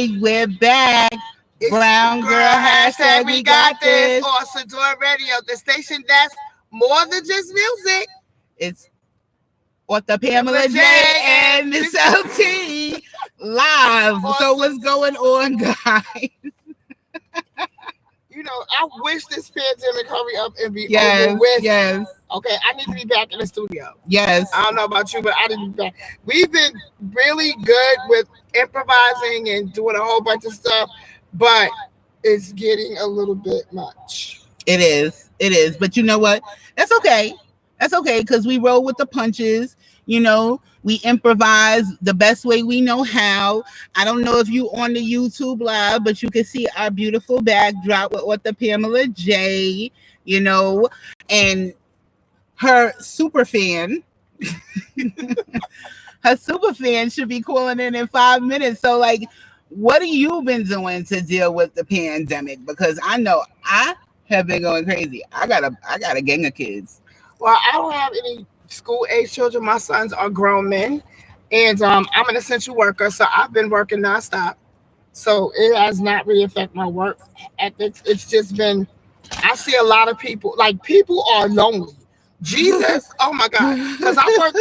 Hey, we're back. It's Brown girl, hashtag we got this. On Sadora Radio, the station that's more than just music. It's what the Pamela J and Miss LT live. So what's going on, guys? You know, I wish this pandemic hurry up and be over with. Yes. Okay, I need to be back in the studio. Yes. I don't know about you, but I need to be back. We've been really good with improvising and doing a whole bunch of stuff, but it's getting a little bit much. It is. But you know what? That's okay. Because we roll with the punches. You know, we improvise the best way we know how. I don't know if you on the YouTube live, but you can see our beautiful backdrop with the Pamela J, you know, and her super fan. Her super fan should be calling in 5 minutes. So, like, what have you been doing to deal with the pandemic? Because I know I have been going crazy. I got a gang of kids. Well, I don't have any school-age children. My sons are grown men, and I'm an essential worker, so I've been working nonstop. So it has not really affected my work ethics. It's just been, I see a lot of people, like, people are lonely. Jesus, oh my God, because I work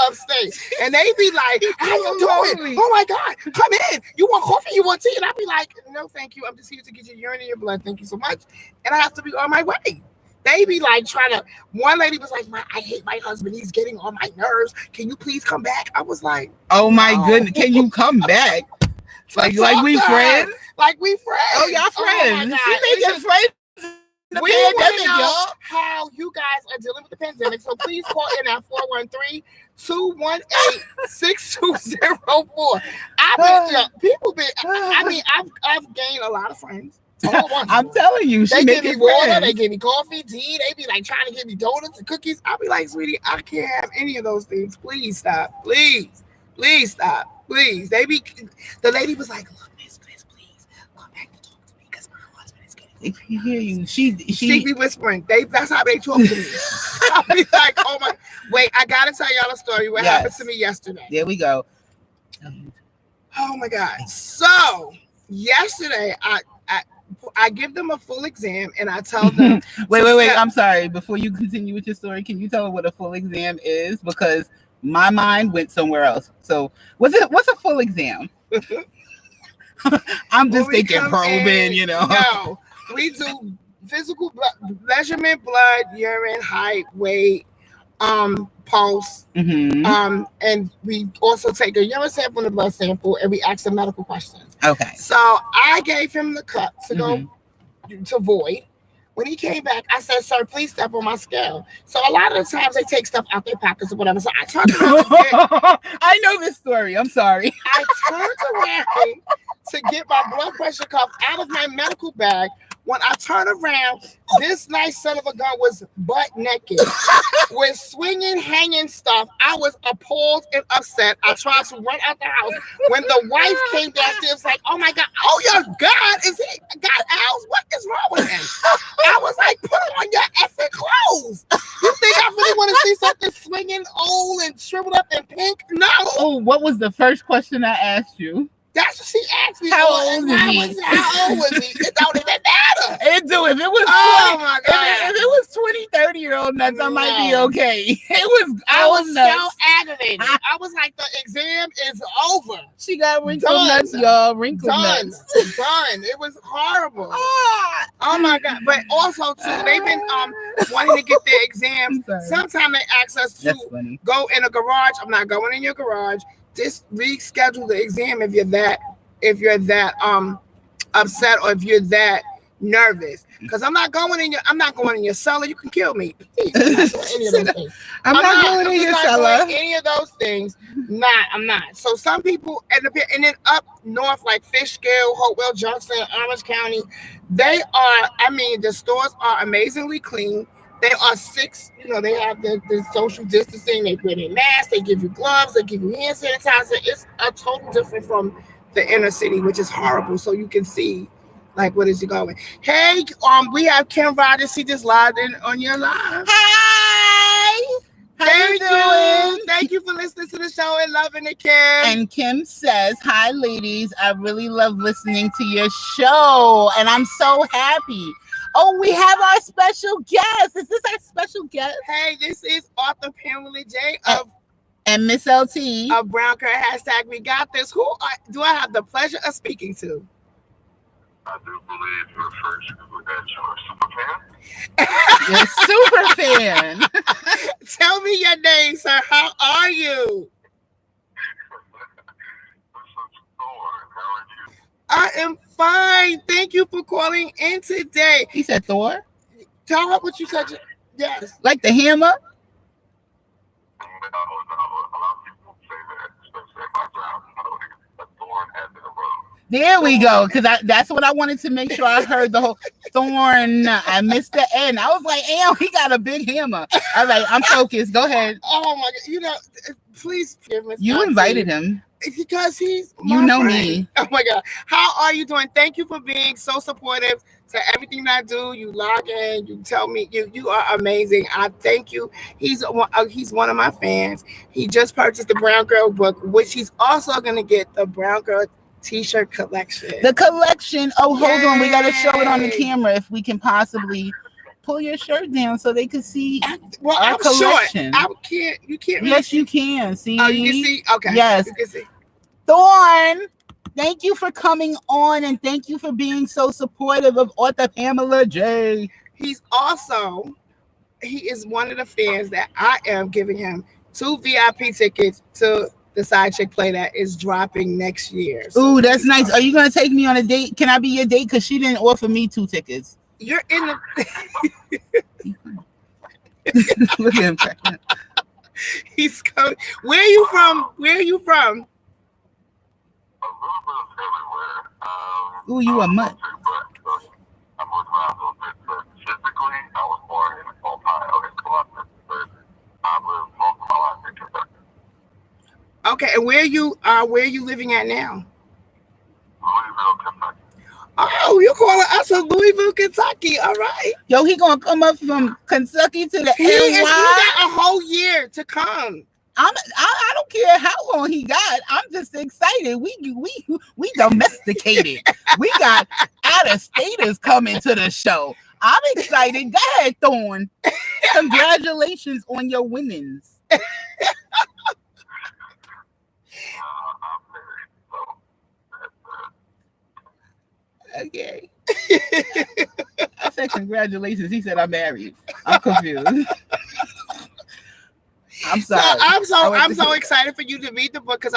upstate, and they be like, how you doing? Oh my God, come in. You want coffee? You want tea? And I be like, no, thank you. I'm just here to get your urine in your blood. Thank you so much. And I have to be on my way. They be like trying to, one lady was like, I hate my husband. He's getting on my nerves. Can you please come back? I was like, oh my goodness. Can you come back? like we friends? Like we friends. Oh, y'all friends. We making friends. We want to know how you guys are dealing with the pandemic. So please call in at 413-218-6204. I've gained a lot of friends. I'm telling you, they give me water, they give me coffee, tea, they be like trying to give me donuts and cookies. I'll be like, sweetie, I can't have any of those things. Please stop. Please stop. Please. The lady was like, look, miss, please come back to talk to me because my husband is getting. If you hear you, she be whispering. That's how they talk to me. I'll be like, oh my, wait, I gotta tell y'all a story. What happened to me yesterday? There we go. Oh my God. So yesterday, I give them a full exam and I tell them. wait. I'm sorry. Before you continue with your story, can you tell them what a full exam is? Because my mind went somewhere else. So what's a full exam? I'm just thinking probing, you know. No, we do physical measurement, blood, urine, height, weight, pulse, and we also take a urine sample and a blood sample, and we ask them medical questions. Okay. So I gave him the cup to go to void. When he came back, I said, "Sir, please step on my scale." So a lot of the times they take stuff out their pockets or whatever. So I turned around. I know this story. I'm sorry. I turned around to get my blood pressure cuff out of my medical bag. When I turned around, this nice son of a gun was butt naked with swinging, hanging stuff. I was appalled and upset. I tried to run out the house. When the wife came downstairs, like, oh my God, oh your God, is he got owls? What is wrong with him? I was like, put on your effing clothes. You think I really want to see something swinging old and shriveled up and pink? No. Oh, what was the first question I asked you? That's what she asked me. How old was he? It don't even matter. It do. If it was 20, oh my God. If it was 20, 30-year-old nuts, I might be okay. I was so aggravated. I was like, the exam is over. She got wrinkle nuts, y'all. Wrinkle nuts. Done. It was horrible. Oh my God. But also too, they've been wanting to get their exams. Sometimes they ask us to go in a garage. I'm not going in your garage. Just reschedule the exam if you're that upset or if you're that nervous. Because I'm not going in your cellar. You can kill me. I'm not going in your cellar. Any of those things. I'm not. So some people and then up north like Fishkill, Hopewell Junction, Orange County, the stores are amazingly clean. They are they have the social distancing, they put in masks, they give you gloves, they give you hand sanitizer. It's a total different from the inner city, which is horrible. So you can see, like, what is he going? Hey, we have Kim Rogers. She just logged in on your live. Hi! Thank you for listening to the show and loving it, Kim. And Kim says, "Hi, ladies. I really love listening to your show, and I'm so happy." Oh, we have our special guest. Is this our special guest? Hey, this is author Pamela J. of and Miss LT of Brown Girl # We Got This. Who do I have the pleasure of speaking to? I do believe you're first that you're a super fan. You're a super fan. Tell me your name, sir. How are you? I am fine. Thank you for calling in today. He said Thor? Tell her what you said. Yes. Like the hammer? There we go. Because that's what I wanted to make sure I heard the whole thorn. I missed the end. I was like, "Damn, he got a big hammer." All right, I'm focused. Go ahead. Oh my God. Please forgive me. You invited him. Because he's my friend. Me. Oh my God. How are you doing? Thank you for being so supportive to everything that I do. You log in, you tell me you are amazing. I thank you. He's one of my fans. He just purchased the Brown Girl book, which he's also gonna get the Brown Girl t-shirt collection. The collection. Oh, hold on. We gotta show it on the camera if we can possibly pull your shirt down so they can see our collection. Short. You can't. Yes, you can. See. Oh, you can see. Okay. Yes. You can see. Thorn, thank you for coming on and thank you for being so supportive of author Pamela J. He is one of the fans that I am giving him 2 VIP tickets to the Side Chick play that is dropping next year. So ooh, that's nice. Are you going to take me on a date? Can I be your date? Because she didn't offer me 2 tickets. You're in the... Look at him. He's coming. Where are you from? A little bit of everywhere. Ooh, you a mutt. I moved around a little bit, but physically, I was born in Ohio, in Columbus, but I lived most of my life in Kentucky. Okay, and where are you living at now? Louisville, Kentucky. Oh, you're calling us from Louisville, Kentucky. All right. Yo, he gonna come up from Kentucky to the NY. He got a whole year to come. I don't care how long he got. I'm just excited. We domesticated. We got out of staters coming to the show. I'm excited. Go ahead, Thorn. Congratulations on your winnings. Okay. I said congratulations. He said I'm married. I'm confused. I'm sorry. I'm so excited for you to read the book because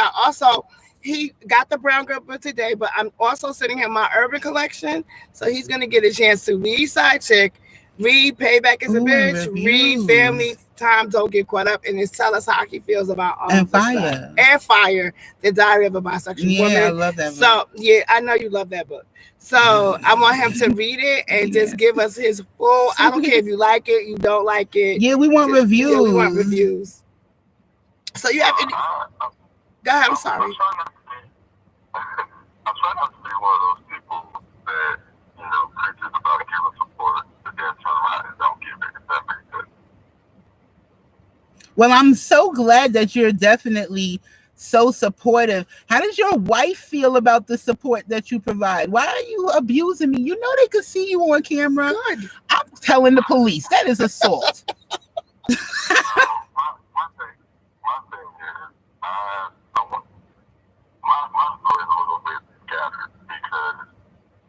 he got the Brown Girl book today, but I'm also sending him my urban collection. So he's gonna get a chance to read Side Chick, read Payback is a Bitch, read Family Time, Don't Get Caught Up, and just tell us how he feels about all and Fire. Stuff. And Fire, The Diary of a Bisexual Woman. I love that book. So yeah, I know you love that book. So I want him to read it and just give us his full. I don't care if you like it, you don't like it. Yeah, we want reviews. Yeah, we want reviews. So you have any? Go ahead. I'm sorry. I'm trying not to be one of those people that preaches about giving support, but then turn around and don't give it. If that makes sense. Well, I'm so glad that you're definitely so supportive. How does your wife feel about the support that you provide? Why are you abusing me? You know they could see you on camera. Good. I'm telling the police that is assault. My thing is, my story is a little bit scattered because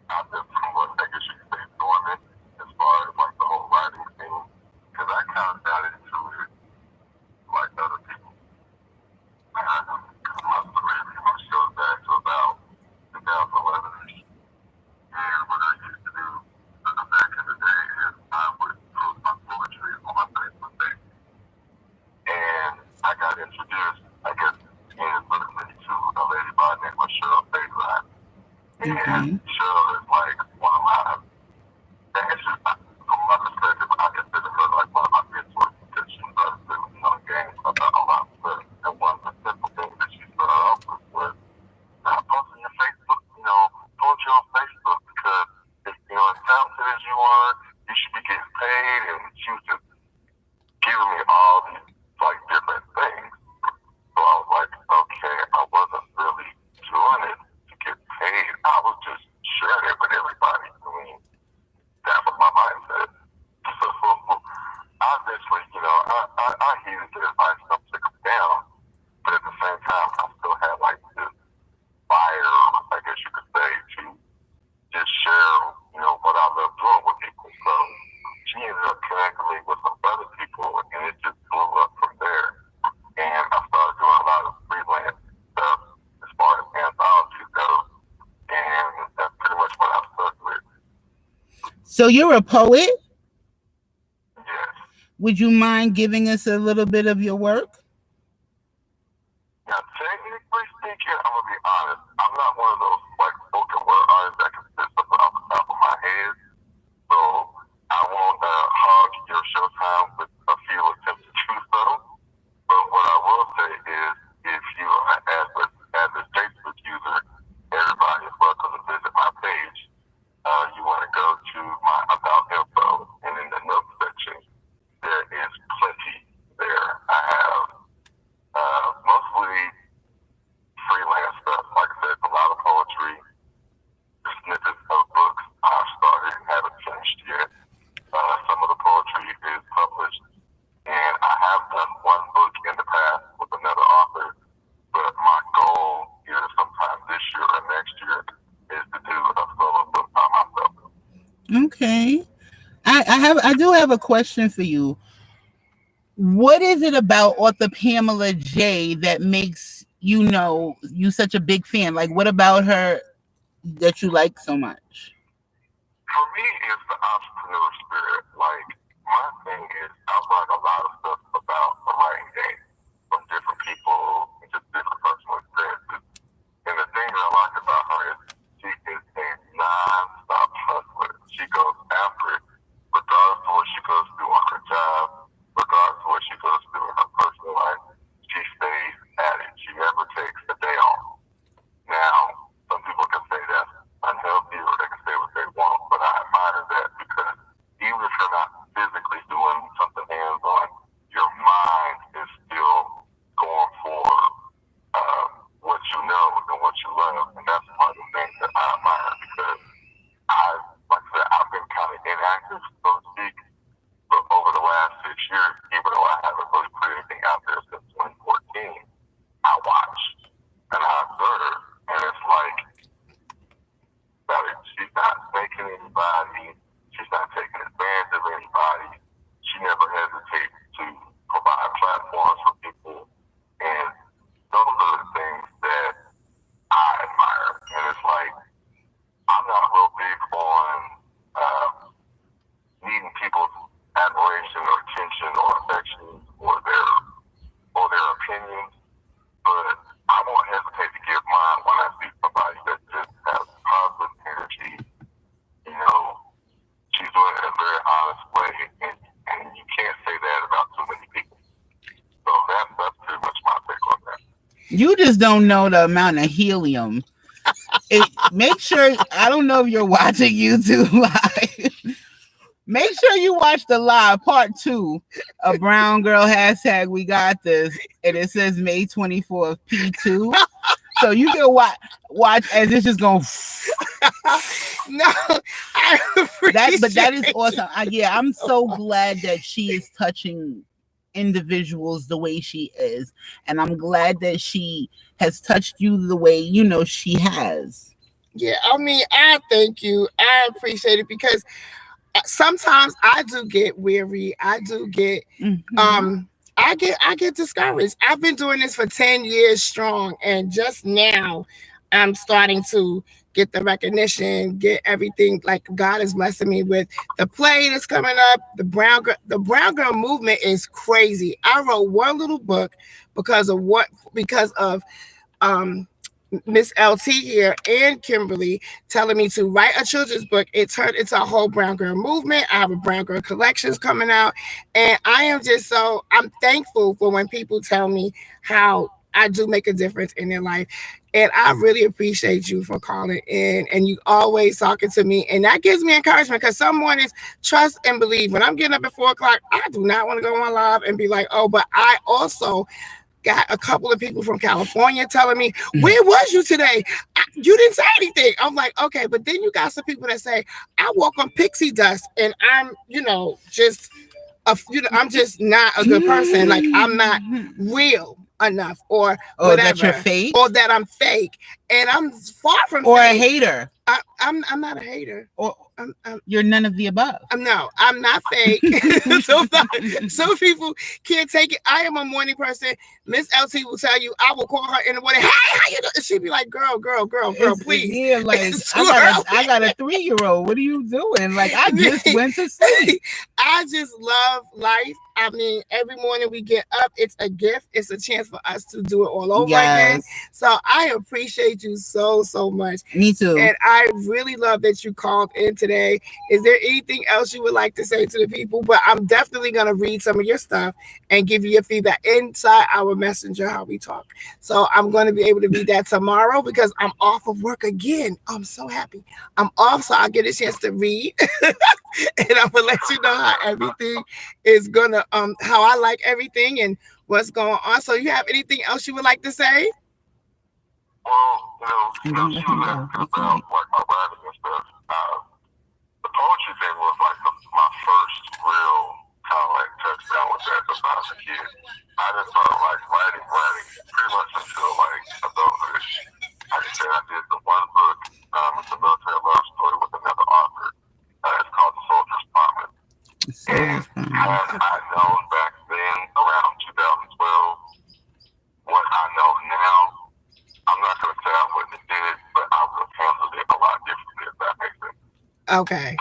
I've been somewhat, I guess you could say, dormant as far as like the whole writing thing, because I kind of got into it like other people. My story pretty much goes back to about 2011. And what I used to do back in the day is I would post my poetry on my Facebook page. And I got introduced, I guess, inadvertently to a lady by the name of Cheryl Faison. And Cheryl is like one of my, from my perspective, I consider her like one of my mentors because she started doing games about a lot. But one of the simple things that she started off with was posting your Facebook, post on Facebook because if as talented as you are, you should be getting paid. And she was just giving me all these So you're a poet? Yes. Would you mind giving us a little bit of your work? Now, technically speaking, I'm gonna be honest. I'm not one of those like spoken word artists that can spit something off the top of my head. So I won't hog your showtime with a few attempts to do so. But what I will say is, if you are an avid Facebook user, everybody is welcome to visit my page. You want to go to my about info, and in the notes section, there is plenty there. I have mostly freelance stuff, like I said, a lot of poetry, snippets of books I've started and haven't finished yet. Some of the poetry is published, and I have done one book in the past with another author, but my goal either sometime this year or next year is to do a solo book by myself. Okay. I do have a question for you. What is it about author Pamela J that makes you such a big fan? Like, what about her that you like so much? For me, it's the entrepreneur spirit. Like, my thing is, I've learned a lot of stuff about the writing game from different people and just different personal experiences. And the thing that I like about her is she is a non-stop hustler. She goes after it, regardless of what she goes through on her job, regardless of what she goes through in her personal life. She stays at it. She never takes a day off. Now, some people can say that's unhealthy, or they can say what they want, but I admire that, because even if you're not physically doing something hands-on, your mind is still going for what you know and what you love, and that's one of the things that I admire, because like I said, I've been kind of inactive, so to speak, but over the last 6 years, even though I haven't really put anything out there since 2014, I watch and I observe, and it's like, she's not making anybody, she's not taking advantage of anybody. She never hesitates to provide platforms for people, and those are the things that I admire. And it's like, I'm not real big on needing people's admiration or attention or affection or their opinions, but I won't hesitate to give mine when I see somebody that just has positive energy. You know, she's doing it in a very honest way, and you can't say that about too many people. So that's pretty much my take on that. You just don't know the amount of helium. Make sure, I don't know if you're watching YouTube live. Make sure you watch the live part 2 of Brown Girl # We Got This, and it says May 24th P2. So you can watch as it's just going. No, I appreciate but that is awesome. I'm so glad that she is touching individuals the way she is, and I'm glad that she has touched you the way she has. Yeah, I mean, I thank you. I appreciate it, because sometimes I do get weary. I do get I get discouraged. I've been doing this for 10 years strong, and just now I'm starting to get the recognition, get everything. Like, God is blessing me with the play that's coming up. The Brown Girl movement is crazy. I wrote one little book because of Miss LT here and Kimberly telling me to write a children's book. It turned into a whole Brown Girl movement. I have a Brown Girl collections coming out, and I am just I'm thankful for when people tell me how I do make a difference in their life. And I really appreciate you for calling in, and you always talking to me, and that gives me encouragement, because some mornings, trust and believe, when I'm getting up at 4 o'clock, I do not want to go on live and be like, oh, but I also got a couple of people from California telling me, where was you today? You didn't say anything. I'm like, okay, but then you got some people that say, I walk on pixie dust, and I'm, just, I'm just not a good person. Like, I'm not real enough, or whatever, that you're fake, or that I'm fake, and I'm far from or fake. a hater. I'm not a hater. Or you're none of the above. No, I'm not fake. Some people can't take it. I am a morning person. Miss LT will tell you, I will call her in the morning. Hey, how you doing? She'd be like, girl, please. Yeah, like I got a 3-year-old. What are you doing? Like, I just went to sleep. I just love life. I mean, every morning we get up, it's a gift. It's a chance for us to do it all over again. So I appreciate you so much. Me too. And I really love that you called in today. Is there anything else you would like to say to the people? But I'm definitely going to read some of your stuff and give you your feedback inside our messenger, how we talk. So I'm going to be able to read that tomorrow because I'm off of work again. I'm so happy. I'm off, so I'll get a chance to read. And I'm going to let you know how everything is going to, how I like everything and what's going on. So you have anything else you would like to say? Well, she was asking about like my writing and stuff. The poetry thing was like my first real kind of like touchdown with that since I was a kid. I didn't start like writing pretty much until like adulthood. I just said I did the one book, it's a military love story with another author. It's called The Soldier's Promise. And had I known back then, around 2012, what I know now, I'm not going to say I wouldn't have did it, but I would have handled it a lot differently, if that makes sense. Okay.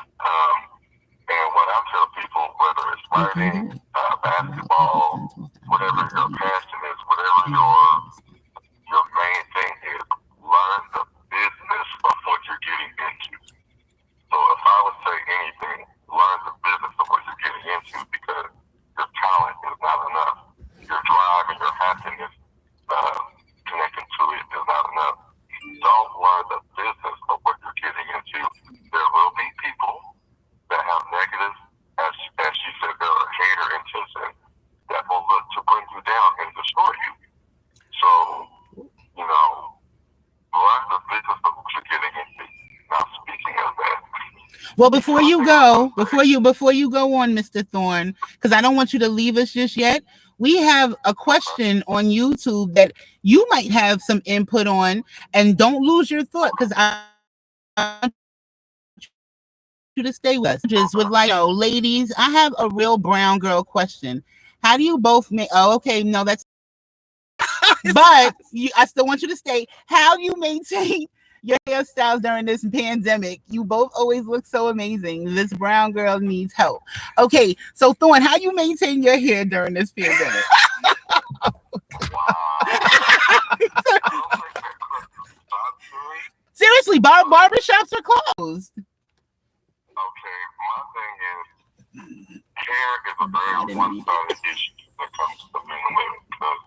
And what I tell people, whether it's writing, basketball, whatever your passion is, whatever your main thing is, learn the business of what you're getting into. So if I would say anything, learn the business of what you're getting into because your talent is not enough. Your drive and your happiness connecting to it is not enough. Don't learn the business of what you're getting into. There will be people that have negative, as she said, there are hater intention that will look to bring you down and destroy you. So, learn the business of what you're getting into. Now, speaking of that. Well, before you go on, Mr. Thorne, because I don't want you to leave us just yet. We have a question on YouTube that you might have some input on, and don't lose your thought because I want you to stay with us. Just with ladies, I have a real brown girl question. How do you both make? Oh, okay, no, that's. But I still want you to stay. How do you maintain your hairstyles during this pandemic? You both always look so amazing. This brown girl needs help. Okay, so Thorne, how you maintain your hair during this pandemic? Seriously, barbershops are closed. Okay, my thing is, hair is a very one-sided issue when it comes to men and women. Because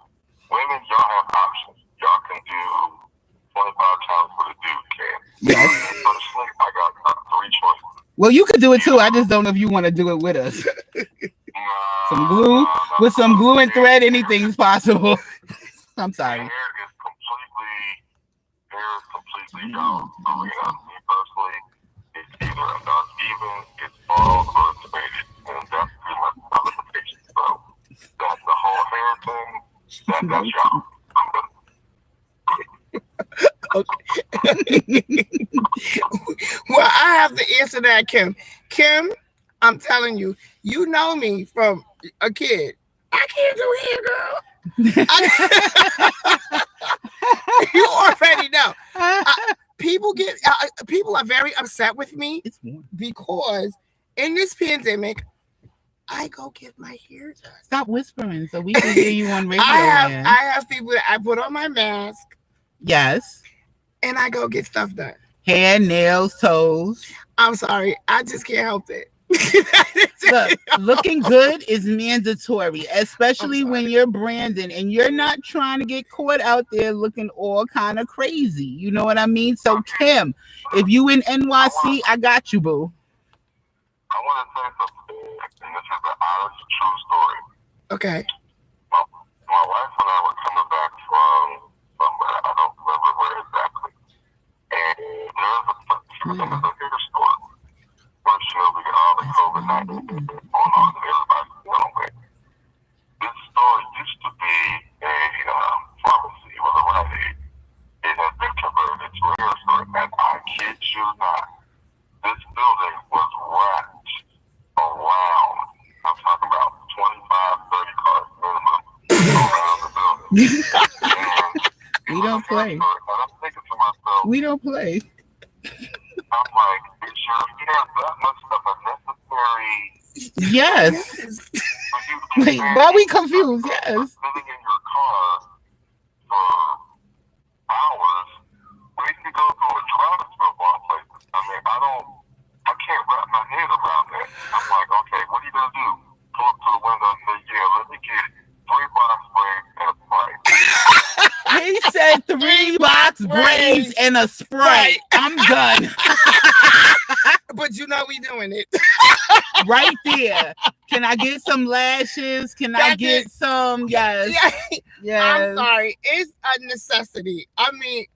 women, y'all have options. Y'all can do 25 times what a dude can. Yes. Personally, I got 3 choices. Well, you could do it too. I just don't know if you want to do it with us. Some glue, with some glue and thread, anything's possible. I'm sorry. Hair is completely y'all. Me personally, it's either a dark even, it's bald, or it's faded. And that's pretty much my limitation. So that's the whole hair thing. That's y'all. Okay. Well, I have to answer that, Kim. Kim, I'm telling you, you know me from a kid. I can't do hair, girl. You already know. People are very upset with me because in this pandemic, I go get my hair done. Stop whispering so we can hear you on radio. I have people that I put on my mask. Yes. And I go get stuff done. Hair, nails, toes. I'm sorry. I just can't help it. Look, looking good is mandatory, especially when you're branding and you're not trying to get caught out there looking all kind of crazy. You know what I mean? So, Kim, if you in NYC, I got you, boo. I want to say something, and this is an honest, true story. Okay. My wife and I were coming back from somewhere, I don't remember where exactly. And there was a hair store. First, we got all the COVID-19 going on, and everybody's going away. This store used to be a pharmacy with a Rite Aid. It has been converted to a hair store, and I kid you you not, this building was wrapped around, I'm talking about 25, 30 cars minimum around the building. We don't play. And I'm thinking to myself, we don't play. I'm like, is your hair that much of a necessary? Yes. Wait, why we confused? Yes. Sitting in your car for hours, where you can go to a drive-through of all places. I mean, I can't wrap my head around that. I'm like, okay, what are you gonna do? Pull up to the window and say, yeah, let me get 3 box braids and a Sprite. He said 3 box braids and a Sprite. I'm done. But you know we doing it. Right there. Can I get some lashes? Can I get some? Yes. Yes. I'm sorry. It's a necessity. I mean,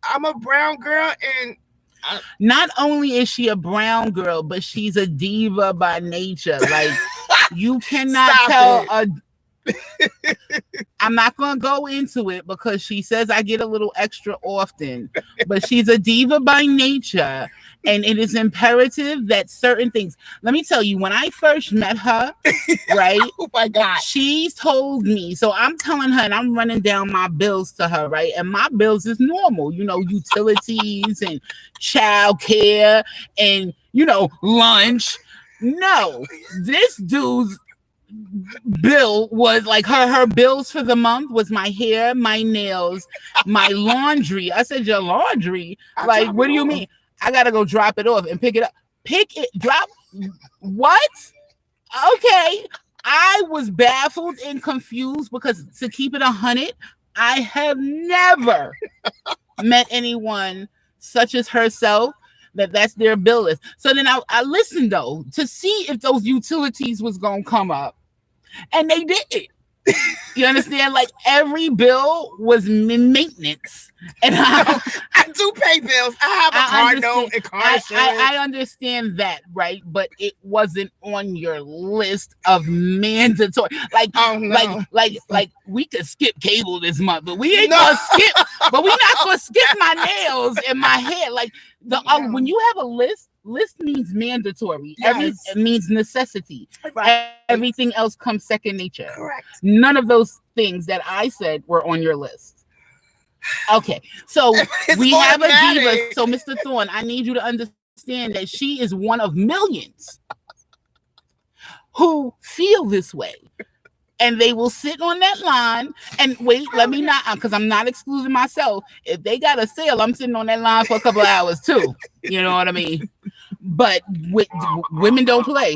I'm a brown girl, and not only is she a brown girl, but she's a diva by nature. Like, you cannot tell I'm not gonna go into it because she says I get a little extra often, but she's a diva by nature, and it is imperative that certain things. Let me tell you, when I first met her, right? Oh my God, she told me. So I'm telling her, and I'm running down my bills to her, right? And my bills is normal, utilities and child care and lunch. No, this dude's bill was like her bills for the month was my hair, my nails, my laundry. I said, your laundry? Like, what do you mean? I gotta go drop it off and pick it up. Drop what? Okay. I was baffled and confused because, to keep it 100, I have never met anyone such as herself that's their bill list. So then I listened though to see if those utilities was gonna come up, and they didn't. You understand? Like, every bill was maintenance, and I do pay bills. I have a car note and car insurance. I understand that, right? But it wasn't on your list of mandatory. Like, oh, no. like we could skip cable this month, but we ain't gonna skip. But we not gonna skip my nails and my hair. Like, when you have a list means mandatory. Yes. It means necessity. Right. Everything else comes second nature. Correct. None of those things that I said were on your list. Okay, so we have a diva. So, Mr. Thorne, I need you to understand that she is one of millions who feel this way. And they will sit on that line and wait. Let me not, because I'm not excluding myself. If they got a sale, I'm sitting on that line for a couple of hours too. You know what I mean? But women don't play.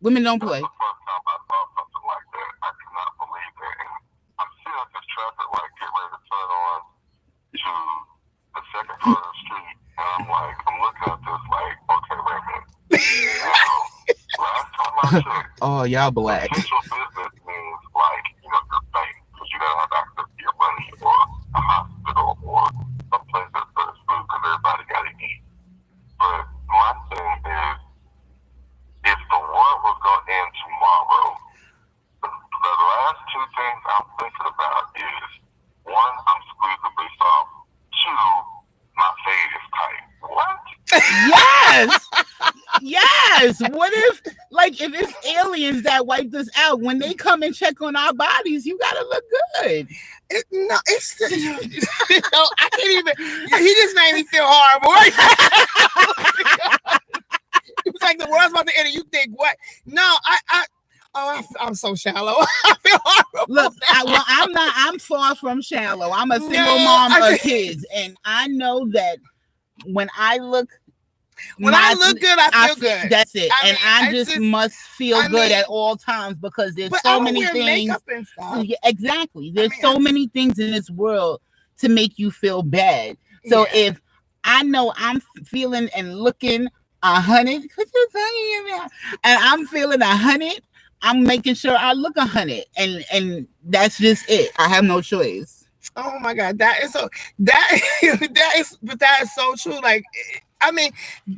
Women don't play. The first time I saw something like that, I could not believe that. And I'm sitting at this traffic light, get ready to turn on to the second part of the street, and I'm looking at this like, okay, wait a minute. Last time I checked, oh, y'all black. Essential business means like, your bank, because you gotta have access to your money, or a hospital, or some place that serves food, because everybody gotta eat. But my thing is, if the world was going to end tomorrow, the last 2 things I'm thinking about is, 1, I'm squeezing the base off. 2, my fade is tight. What? Yes. Yes. What if it's aliens that wiped us out? When they come and check on our bodies, you gotta look good. I can't even. He just made me feel horrible. It was like the world's about to end, and you think what? No, I'm so shallow. I feel horrible. Look, I'm far from shallow. I'm a single mom of kids, and I know that when I look good, I feel good. That's it. I just must feel good at all times, because there's so many things. And stuff. Yeah, exactly. There's so many things in this world to make you feel bad. So if I know I'm feeling and looking 100, and I'm feeling 100, I'm making sure I look 100, and that's just it. I have no choice. Oh my God, that is so true. Like, I mean,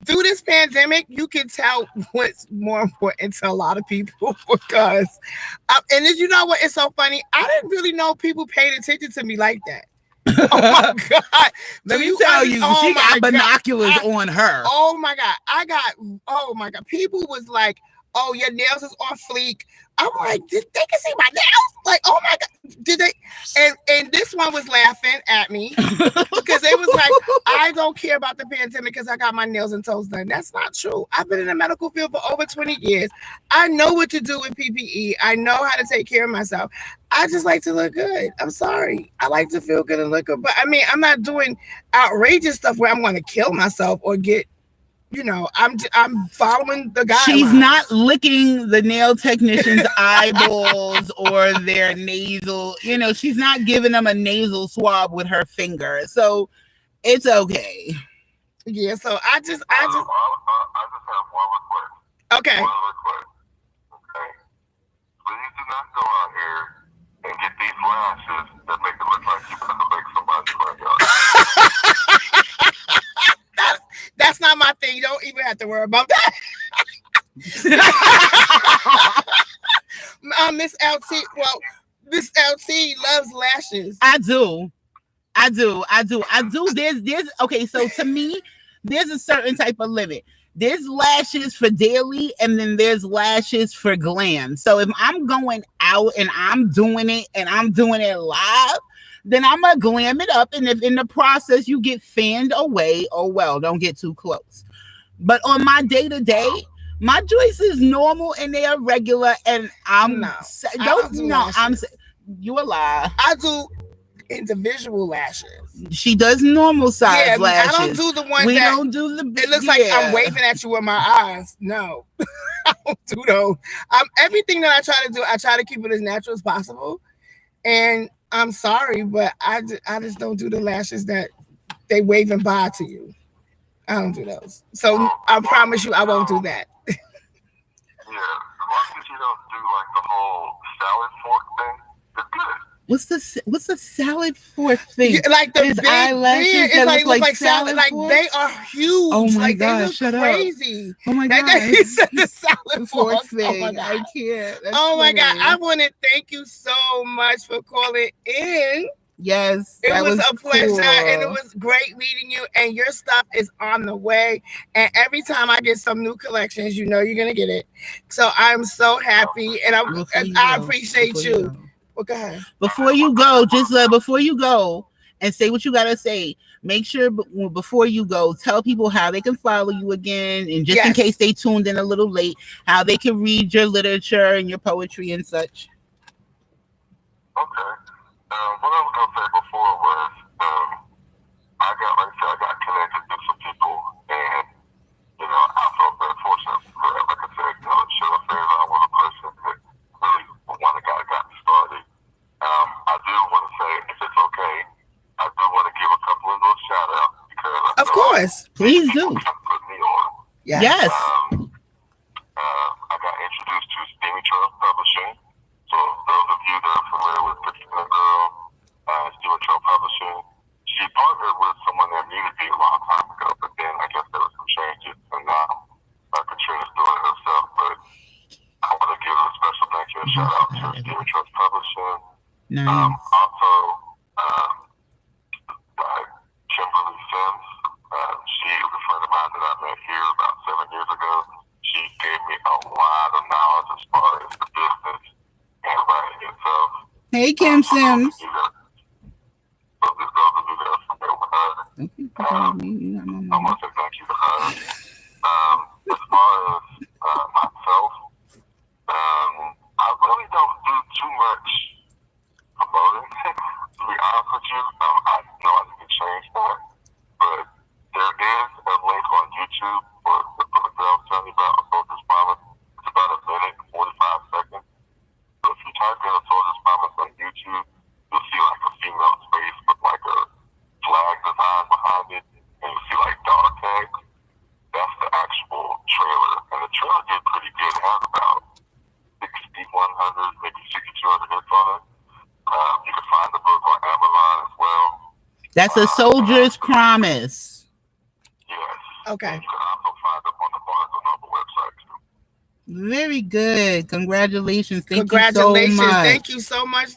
through this pandemic, you can tell what's more important to a lot of people, because, and you know what? It's so funny. I didn't really know people paid attention to me like that. Oh my God. Let me tell you, she got binoculars on her. Oh my God. Oh my God. People was like, oh, your nails is on fleek. I'm like, they can see my nails? Like, oh my God. Did they? And this one was laughing at me because it was like, I don't care about the pandemic because I got my nails and toes done. That's not true. I've been in the medical field for over 20 years. I know what to do with PPE. I know how to take care of myself. I just like to look good. I'm sorry. I like to feel good and look good. But I mean, I'm not doing outrageous stuff where I'm going to kill myself or get, I'm following the guidelines. She's not licking the nail technician's eyeballs or their nasal. She's not giving them a nasal swab with her finger. So it's okay. Yeah. So I just. I just have one request. Okay. One request. Okay. Please do not go out here and get these lashes that make it look like you're about to make somebody cry. That's not my thing. You don't even have to worry about that. Miss LT. Well, Miss LT loves lashes. I do. There's okay. So to me, there's a certain type of limit. There's lashes for daily, and then there's lashes for glam. So if I'm going out and I'm doing it live, then I'm gonna glam it up. And if in the process you get fanned away, oh well, don't get too close. But on my day-to-day, my joints is normal and they are regular. And you a lie. I do individual lashes. She does normal size lashes. I don't do the ones don't do the big. It looks like I'm waving at you with my eyes. No, I don't do those. Everything that I try to do, I try to keep it as natural as possible. And I'm sorry, but I just don't do the lashes that they waving by to you. I don't do those. So I promise you I won't do that. Yeah, as long as you don't do like the whole salad fork thing, it's good. What's the salad fork thing? Yeah, like the big eyelashes that look like salad like forks? they are huge. Oh my like, gosh, they look crazy. Up. Oh my god. He said the salad fork thing. Oh my I can't. That's oh my funny. God. I want to thank you so much for calling in. Yes. It was a pleasure, cool. And it was great meeting you. And your stuff is on the way. And every time I get some new collections, you're gonna get it. So I'm so happy, and I appreciate you. Well, go ahead. Before you go, before you go and say what you gotta say, make sure before you go, tell people how they can follow you again, and just in case they tuned in a little late, how they can read your literature and your poetry and such. Okay. What I was gonna say before was, I got connected to some people, and I felt very fortunate. Like I said, should I say that I was a person that really one that got started. I do want to say, if it's okay, I do want to give a couple of little shout outs because of course, please do. Put me on. Yes. I got introduced to Steamy Trust Publishing. So those of you that are familiar with Katrina Girl, Steamy Trust Publishing, she partnered with someone that needed me a long time ago, but then I guess there were some changes, and now Katrina's doing it herself. But I want to give a special thank you and shout out to Steamy Trust Publishing. Nice. Also, Kimberly Sims. She was a friend of mine that I met here about 7 years ago. She gave me a lot of knowledge as far as the business and writing itself. Hey, Kim Sims. So there's those of you that are familiar with her. I want to say thank you to her. As far as myself, I really don't do too much promoting. To be honest with you, I know I need to change that, but there is a link on YouTube for the girl I was telling you about, A Soldier's Promise. It's about a minute, 45 seconds. So if you type in A Soldier's Promise on YouTube, you'll see like a female's face with like a flag design behind it, and you'll see like dog tags. That's the actual trailer, and the trailer did pretty good. It has about 6,100, maybe 6,200 hits on it. You can find the book on Amazon as well. That's A Soldier's Promise. Yes. Okay. And you can also find them on the Barnes & Noble website too. Very good. Congratulations. Congratulations. You so much. Thank you so much,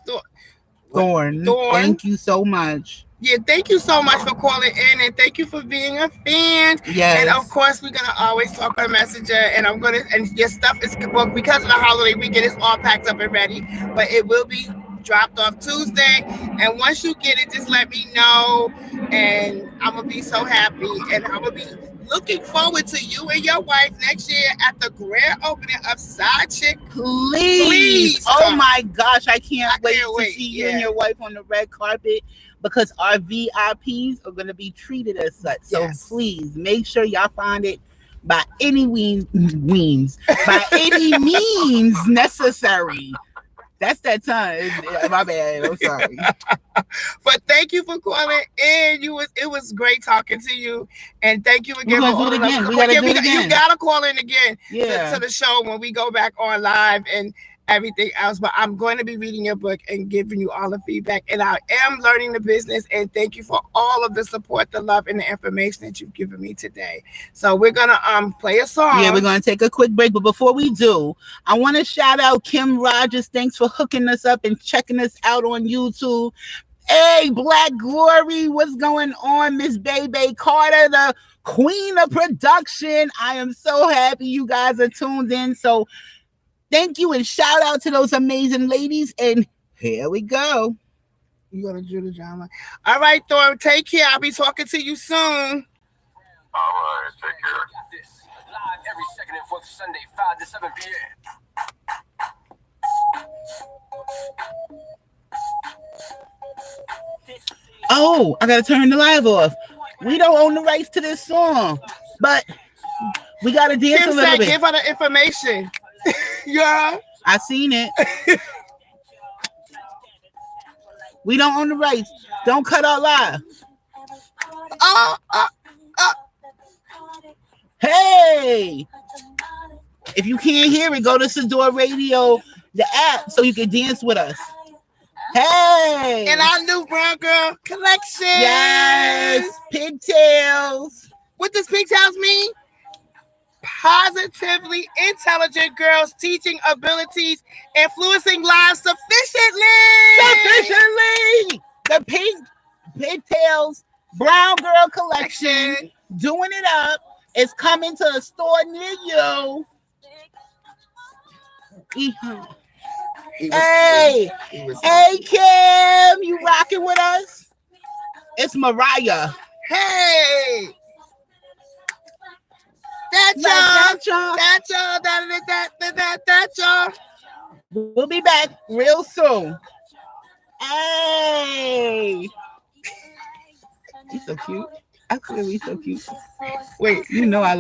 Thorn. Thank you so much. Yeah, thank you so much for calling in, and thank you for being a fan. Yes. And of course, we're gonna always talk on Messenger, and and your stuff is, well, because of the holiday weekend, it's all packed up and ready, but it will be dropped off Tuesday. And once you get it, just let me know, and I'm gonna be so happy, and I'm gonna be looking forward to you and your wife next year at the grand opening of Side Chick. Please. Oh my gosh, I can't wait to see you and Yeah. your wife on the red carpet, because our VIPs are going to be treated as such. So Yes. please make sure y'all find it by any by any means necessary. That's that time. My bad. I'm sorry. But thank you for calling in. It was great talking to you, and thank you again. We're gonna do it again. We gotta do it again. You gotta call in again Yeah. to the show when we go back on live and everything else. But I'm going to be reading your book and giving you all the feedback, and I am learning the business. And thank you for all of the support, the love, and the information that you've given me today. So we're gonna play a song. Yeah, we're gonna take a quick break, but before we do, I want to shout out Kim Rogers. Thanks for hooking us up and checking us out on YouTube. Hey, Black Glory, what's going on? Miss Bebe Carter, the queen of production. I am so happy you guys are tuned in. So thank you, and shout out to those amazing ladies. And here we go. You gonna do the drama. All right, Thor, take care. I'll be talking to you soon. All right, take care. Live every second and fourth Sunday, 5 to 7 p.m. Oh, I gotta turn the live off. We don't own the rights to this song, but we gotta dance Kim a little said, bit. give her the information. Yeah. I seen it. We don't own the rights. Don't cut our live. Hey, if you can't hear it, go to Sador Radio, the app, so you can dance with us. Hey, And our new Brown Girl collection. yes, pigtails. What does pigtails mean? Positively intelligent girls teaching abilities, influencing lives sufficiently. The pigtails Brown Girl collection, doing it up. It's coming to a store near you. Hey, Kim, you rocking with us? It's Mariah. Hey. That's y'all. We'll be back real soon. Hey. He's so cute. I feel he's so cute. Wait, you know I